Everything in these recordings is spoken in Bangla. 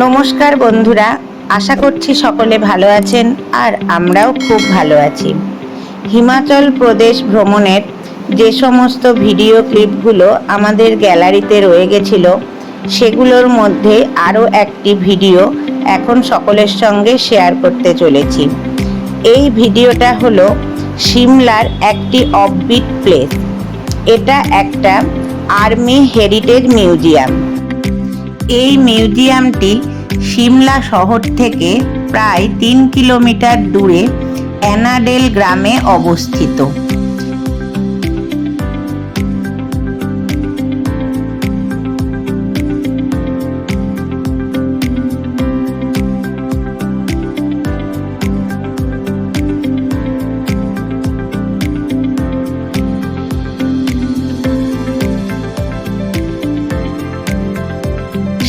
নমস্কার বন্ধুরা, আশা করছি সকলে ভালো আছেন আর আমরাও খুব ভালো আছি। হিমাচল প্রদেশ ভ্রমণের যে সমস্ত ভিডিও ক্লিপগুলো আমাদের গ্যালারিতে রয়ে গেছিল সেগুলোর মধ্যে আরও একটি ভিডিও এখন সকলের সঙ্গে শেয়ার করতে চলেছি। এই ভিডিওটা হলো সিমলার একটি অফবিট প্লেস। এটা একটা আর্মি হেরিটেজ মিউজিয়াম। এই মিউজিয়ামটি সিমলা শহর থেকে প্রায় 3 কিলোমিটার দূরে অ্যানাডেল গ্রামে অবস্থিত।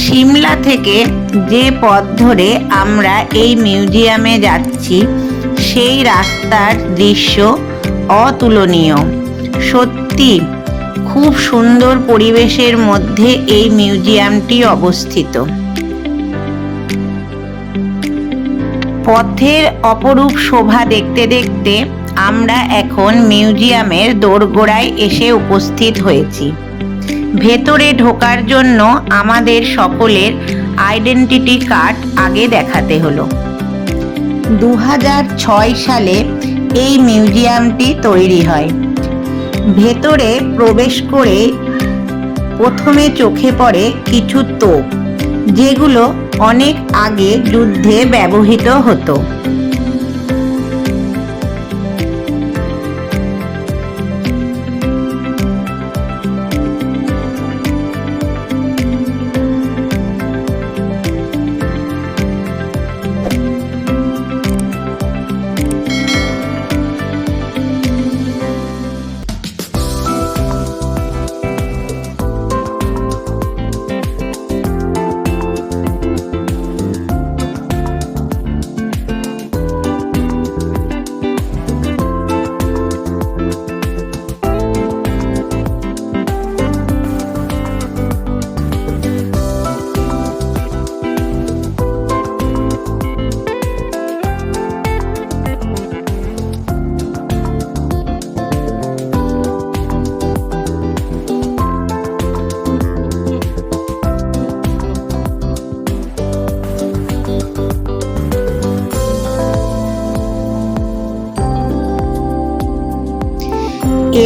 সিমলা থেকে যে পথ ধরে আমরা এই মিউজিয়ামে যাচ্ছি সেই রাস্তার দৃশ্য অতুলনীয়। সত্যি খুব সুন্দর পরিবেশের মধ্যে এই মিউজিয়ামটি অবস্থিত। পথের অপরূপ শোভা দেখতে দেখতে আমরা এখন মিউজিয়ামের দোরগোড়ায় এসে উপস্থিত হয়েছি। ভেতরে ঢোকার জন্য আমাদের সকলের আইডেন্টিটি কার্ড আগে দেখাতে হলো। 2006 সালে এই মিউজিয়ামটি তৈরি হয়। ভেতরে প্রবেশ করে প্রথমে চোখে পড়ে কিছু তোপ, যেগুলো অনেক আগে যুদ্ধে ব্যবহৃত হতো।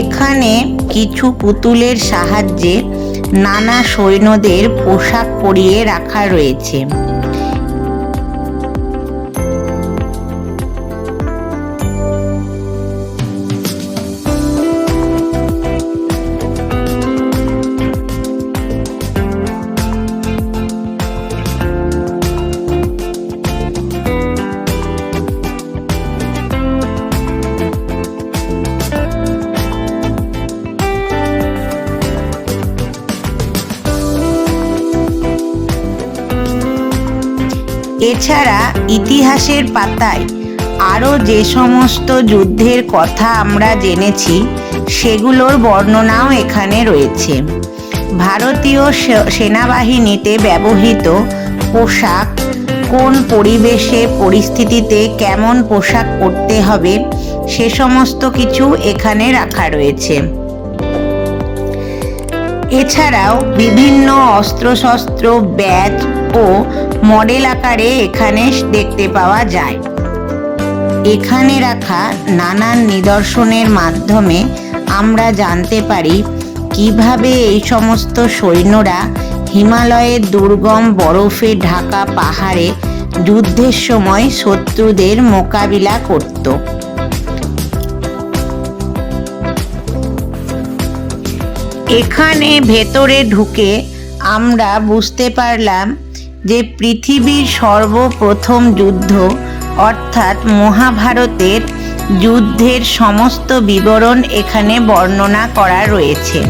এখানে কিছু পুতুলের সাহায্যে নানা সৈন্যদের পোশাক পরিয়ে রাখা রয়েছে। এছাড়া ইতিহাসের পাতায় আরও যে সমস্ত যুদ্ধের কথা আমরা জেনেছি সেগুলোর বর্ণনাও এখানে রয়েছে। ভারতীয় সেনাবাহিনীতে ব্যবহৃত পোশাক, কোন পরিবেশে পরিস্থিতিতে কেমন পোশাক পরতে হবে সে সমস্ত কিছু এখানে রাখা রয়েছে। এছাড়াও বিভিন্ন অস্ত্রশস্ত্র, ব্যাজ ও মডেল আকারে এখানে দেখতে পাওয়া যায়। এখানে রাখা নানান নিদর্শনের মাধ্যমে আমরা জানতে পারি কিভাবে এই সমস্ত সৈন্যরা হিমালয়ের দুর্গম বরফে ঢাকা পাহাড়ে যুদ্ধের সময় শত্রুদের মোকাবিলা করত। এখানে ভেতরে ঢুকে আমরা বুঝতে পারলাম যে পৃথিবীর সর্বপ্রথম যুদ্ধ অর্থাৎ মহাভারতের যুদ্ধের সমস্ত বিবরণ এখানে বর্ণনা করা রয়েছে।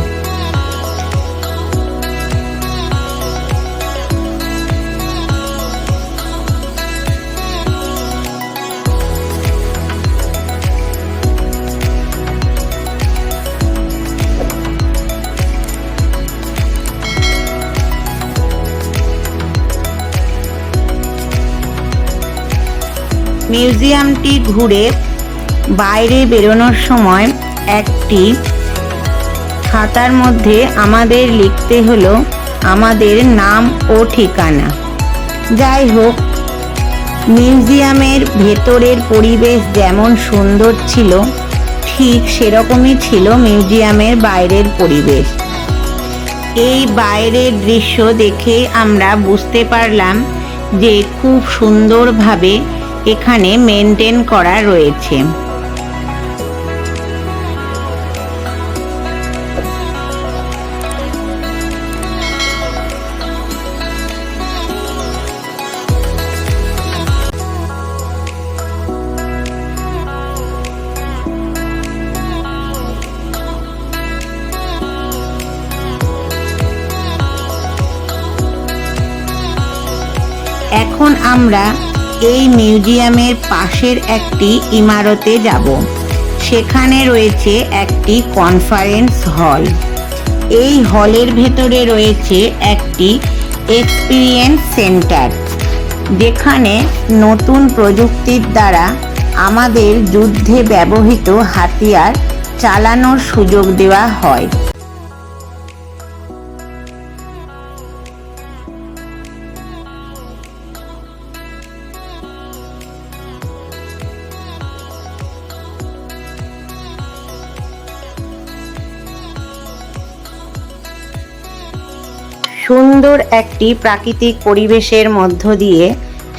মিউজিয়ামটি ঘুরে বাইরে বেরোনোর সময় একটি খাতার মধ্যে আমাদের লিখতে হলো আমাদের নাম ও ঠিকানা। যাই হোক, মিউজিয়ামের ভেতরের পরিবেশ যেমন সুন্দর ছিল, ঠিক সেরকমই ছিল মিউজিয়ামের বাইরের পরিবেশ। এই বাইরের দৃশ্য দেখে আমরা বুঝতে পারলাম যে খুব সুন্দরভাবে এখানে মেনটেন করা রয়েছে। এখন আমরা এই মিউজিয়ামের পাশের একটি ইমারতে যাব। সেখানে রয়েছে একটি কনফারেন্স হল। এই হলের ভেতরে রয়েছে একটি এক্সপিরিয়েন্স সেন্টার, যেখানে নতুন প্রযুক্তির দ্বারা আমাদের যুদ্ধে ব্যবহৃত হাতিয়ার চালানোর সুযোগ দেওয়া হয়। সুন্দর একটি প্রাকৃতিক পরিবেশের মধ্য দিয়ে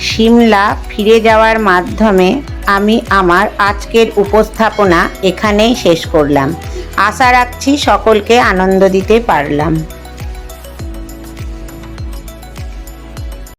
সিমলা ফিরে যাওয়ার মাধ্যমে আমি আমার আজকের উপস্থাপনা এখানেই শেষ করলাম। আশা রাখছি সকলকে আনন্দ দিতে পারলাম।